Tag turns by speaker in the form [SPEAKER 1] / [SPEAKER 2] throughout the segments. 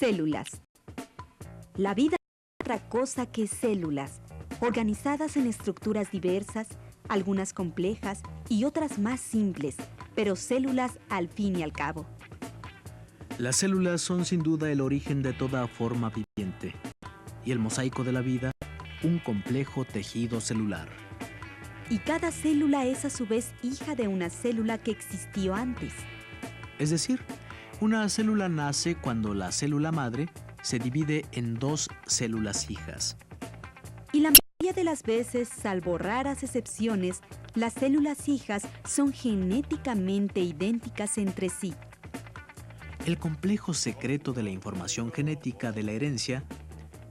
[SPEAKER 1] Células. La vida es otra cosa que células, organizadas en estructuras diversas, algunas complejas y otras más simples, pero células al fin y al cabo.
[SPEAKER 2] Las células son sin duda el origen de toda forma viviente y el mosaico de la vida, un complejo tejido celular.
[SPEAKER 1] Y cada célula es a su vez hija de una célula que existió antes.
[SPEAKER 2] Es decir, una célula nace cuando la célula madre se divide en dos células hijas.
[SPEAKER 1] Y la mayoría de las veces, salvo raras excepciones, las células hijas son genéticamente idénticas entre sí.
[SPEAKER 2] El complejo secreto de la información genética de la herencia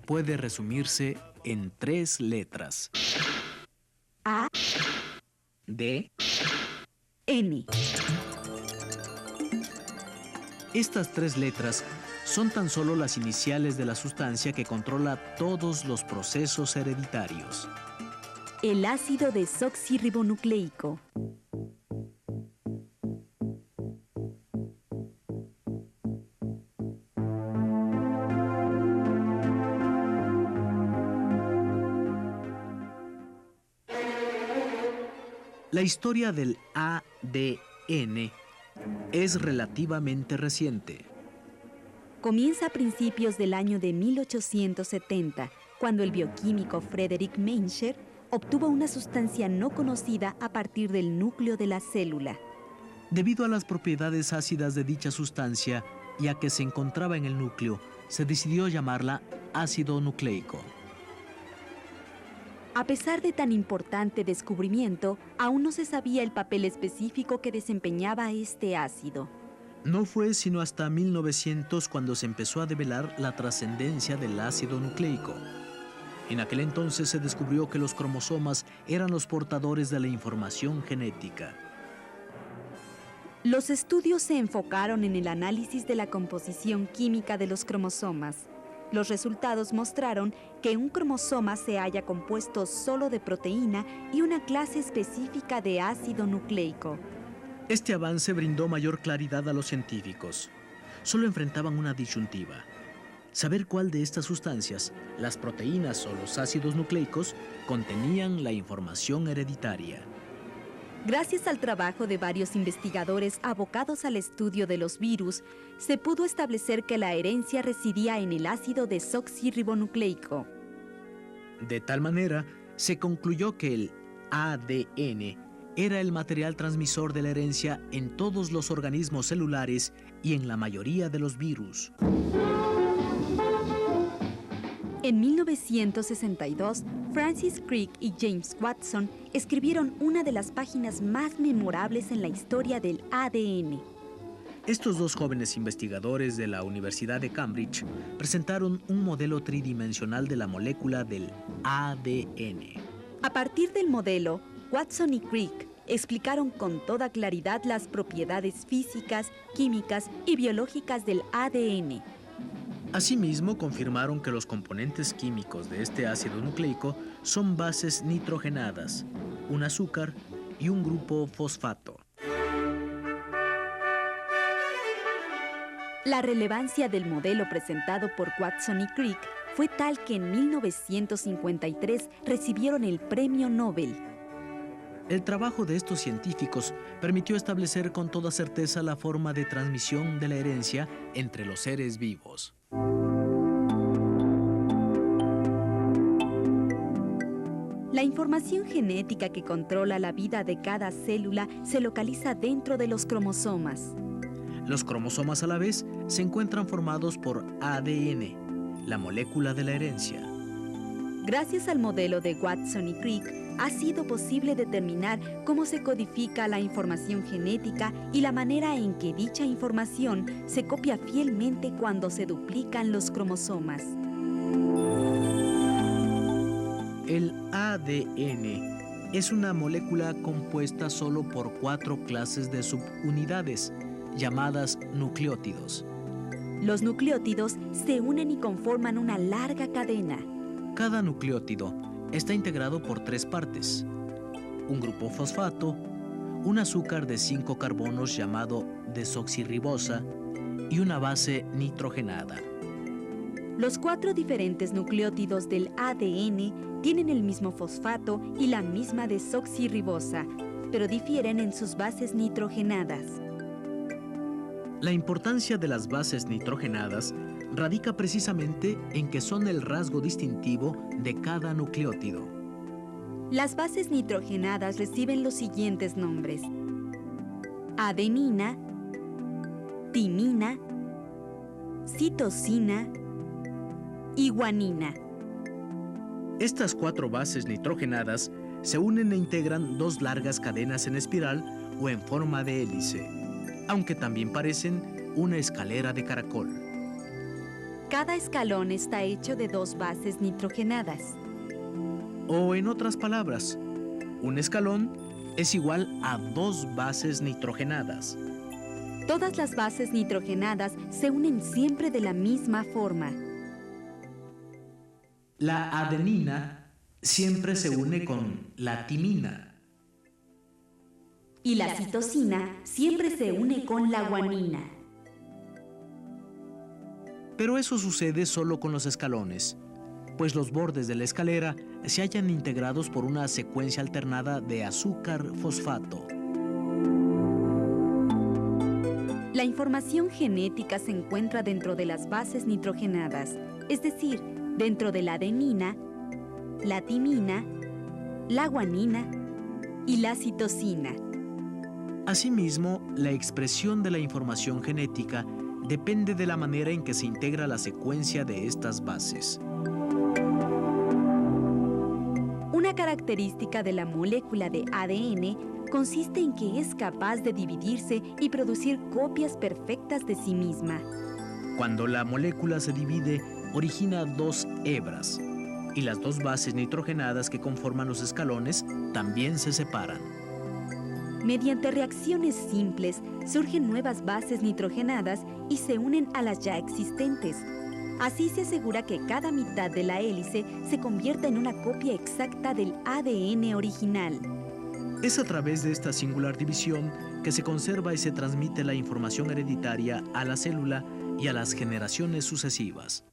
[SPEAKER 2] puede resumirse en 3 letras.
[SPEAKER 1] A,
[SPEAKER 2] D,
[SPEAKER 1] N.
[SPEAKER 2] Estas 3 letras son tan solo las iniciales de la sustancia que controla todos los procesos hereditarios.
[SPEAKER 1] El ácido desoxirribonucleico.
[SPEAKER 2] La historia del ADN es relativamente reciente.
[SPEAKER 1] Comienza a principios del año de 1870, cuando el bioquímico Frederick Mencher obtuvo una sustancia no conocida a partir del núcleo de la célula.
[SPEAKER 2] Debido a las propiedades ácidas de dicha sustancia y a que se encontraba en el núcleo, se decidió llamarla ácido nucleico.
[SPEAKER 1] A pesar de tan importante descubrimiento, aún no se sabía el papel específico que desempeñaba este ácido.
[SPEAKER 2] No fue sino hasta 1900 cuando se empezó a develar la trascendencia del ácido nucleico. En aquel entonces se descubrió que los cromosomas eran los portadores de la información genética.
[SPEAKER 1] Los estudios se enfocaron en el análisis de la composición química de los cromosomas. Los resultados mostraron que un cromosoma se halla compuesto solo de proteína y una clase específica de ácido nucleico.
[SPEAKER 2] Este avance brindó mayor claridad a los científicos. Solo enfrentaban una disyuntiva: saber cuál de estas sustancias, las proteínas o los ácidos nucleicos, contenían la información hereditaria.
[SPEAKER 1] Gracias al trabajo de varios investigadores abocados al estudio de los virus, se pudo establecer que la herencia residía en el ácido desoxirribonucleico.
[SPEAKER 2] De tal manera, se concluyó que el ADN era el material transmisor de la herencia en todos los organismos celulares y en la mayoría de los virus.
[SPEAKER 1] En 1962, Francis Crick y James Watson escribieron una de las páginas más memorables en la historia del ADN.
[SPEAKER 2] Estos dos jóvenes investigadores de la Universidad de Cambridge presentaron un modelo tridimensional de la molécula del ADN.
[SPEAKER 1] A partir del modelo, Watson y Crick explicaron con toda claridad las propiedades físicas, químicas y biológicas del ADN.
[SPEAKER 2] Asimismo, confirmaron que los componentes químicos de este ácido nucleico son bases nitrogenadas, un azúcar y un grupo fosfato.
[SPEAKER 1] La relevancia del modelo presentado por Watson y Crick fue tal que en 1953 recibieron el Premio Nobel.
[SPEAKER 2] El trabajo de estos científicos permitió establecer con toda certeza la forma de transmisión de la herencia entre los seres vivos.
[SPEAKER 1] La información genética que controla la vida de cada célula se localiza dentro de los cromosomas.
[SPEAKER 2] Los cromosomas a la vez se encuentran formados por ADN, la molécula de la herencia.
[SPEAKER 1] Gracias al modelo de Watson y Crick, ha sido posible determinar cómo se codifica la información genética y la manera en que dicha información se copia fielmente cuando se duplican los cromosomas.
[SPEAKER 2] El ADN es una molécula compuesta solo por 4 clases de subunidades, llamadas nucleótidos.
[SPEAKER 1] Los nucleótidos se unen y conforman una larga cadena.
[SPEAKER 2] Cada nucleótido está integrado por 3 partes: un grupo fosfato, un azúcar de 5 carbonos llamado desoxirribosa y una base nitrogenada.
[SPEAKER 1] Los 4 diferentes nucleótidos del ADN tienen el mismo fosfato y la misma desoxirribosa, pero difieren en sus bases nitrogenadas.
[SPEAKER 2] La importancia de las bases nitrogenadas radica precisamente en que son el rasgo distintivo de cada nucleótido.
[SPEAKER 1] Las bases nitrogenadas reciben los siguientes nombres: adenina, timina, citosina y guanina.
[SPEAKER 2] Estas 4 bases nitrogenadas se unen e integran 2 largas cadenas en espiral o en forma de hélice, aunque también parecen una escalera de caracol.
[SPEAKER 1] Cada escalón está hecho de 2 bases nitrogenadas.
[SPEAKER 2] O en otras palabras, un escalón es igual a 2 bases nitrogenadas.
[SPEAKER 1] Todas las bases nitrogenadas se unen siempre de la misma forma.
[SPEAKER 2] La adenina siempre se une con la timina.
[SPEAKER 1] Y la citosina siempre se une con la guanina.
[SPEAKER 2] Pero eso sucede solo con los escalones, pues los bordes de la escalera se hallan integrados por una secuencia alternada de azúcar-fosfato.
[SPEAKER 1] La información genética se encuentra dentro de las bases nitrogenadas, es decir, dentro de la adenina, la timina, la guanina y la citosina.
[SPEAKER 2] Asimismo, la expresión de la información genética depende de la manera en que se integra la secuencia de estas bases.
[SPEAKER 1] Una característica de la molécula de ADN consiste en que es capaz de dividirse y producir copias perfectas de sí misma.
[SPEAKER 2] Cuando la molécula se divide, origina 2 hebras, y las 2 bases nitrogenadas que conforman los escalones también se separan.
[SPEAKER 1] Mediante reacciones simples, surgen nuevas bases nitrogenadas y se unen a las ya existentes. Así se asegura que cada mitad de la hélice se convierta en una copia exacta del ADN original.
[SPEAKER 2] Es a través de esta singular división que se conserva y se transmite la información hereditaria a la célula y a las generaciones sucesivas.